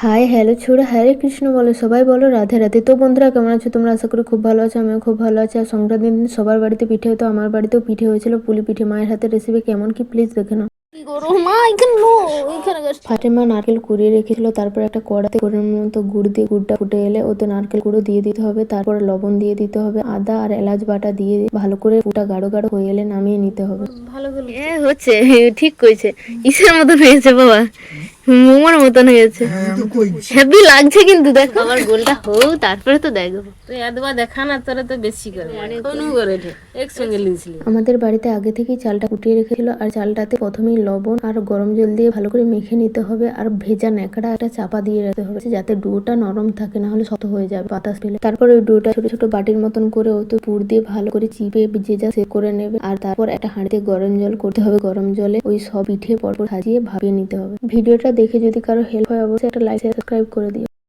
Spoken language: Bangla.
হাই হ্যালো ছোড়া, হরে কৃষ্ণ বলো, সবাই বলো রাধে রাধে। তো বন্ধুরা কেমন আছো তোমরা? আশা করি খুব ভালো আছো, আমিও খুব ভালো আছি। আর সংক্রান্তির দিন সবার বাড়িতে পিঠে হতো, আমার বাড়িতেও পিঠে হয়েছিল, পুলি পিঠে। মায়ের হাতের রেসিপি কেমন কি প্লিজ দেখে নাও। কি করো মা? এখানে নো, এখানে গাছ। ফাটে মা নারকেল কুড়িয়ে রেখেছিল, তারপর একটা কড়াতে করে মতো গুড় দিয়ে, গুড়টা ফুটে এলে ওতে নারকেল গুঁড়ো দিয়ে দিতে হবে, তারপর লবণ দিয়ে দিতে হবে, আদা আর এলাচ বাটা দিয়ে ভালো করে ওটা গাঢ় গাঢ় হয়ে এলে নামিয়ে নিতে হবে। ভালো করে হচ্ছে, ঠিক কইছে। ইসের মতন হয়েছে বাবা, মোমোর মতন হয়েছে। হেভি লাগছে কিন্তু দেখো, আমার গোলটা হও তারপরে তো দেখো। তুই একবার দেখা না, তোরা তো বেশি করে কোন করে একসঙ্গে লিখলি। আমাদের বাড়িতে আগে থেকেই চালটা ফুটিয়ে রেখেছিল, আর চালটাতে প্রথমেই লবণ আর গরম জল দিয়ে ভালো করে মেখে নিতে হবে, আর ভেজা ন্যাকড়া একটা চাপা দিয়ে রাখতে হবে যাতে ডোটা নরম থাকে, না হলে শক্ত হয়ে যাবে বাতাস পেলে। তারপর ওই ডোটা ছোট ছোট বাটির মতন করে ওতে পুর দিয়ে ভালো করে চিপে যে যা সেট করে নেবে। আর তারপর একটা হাঁড়িতে গরম জল করতে হবে, গরম জলে ওই সব পিঠে পরপর সাজিয়ে ভাপিয়ে নিতে হবে। ভিডিওটা দেখে যদি কারো হেল্প হয় অবশ্যই একটা লাইক সাবস্ক্রাইব করে দিও।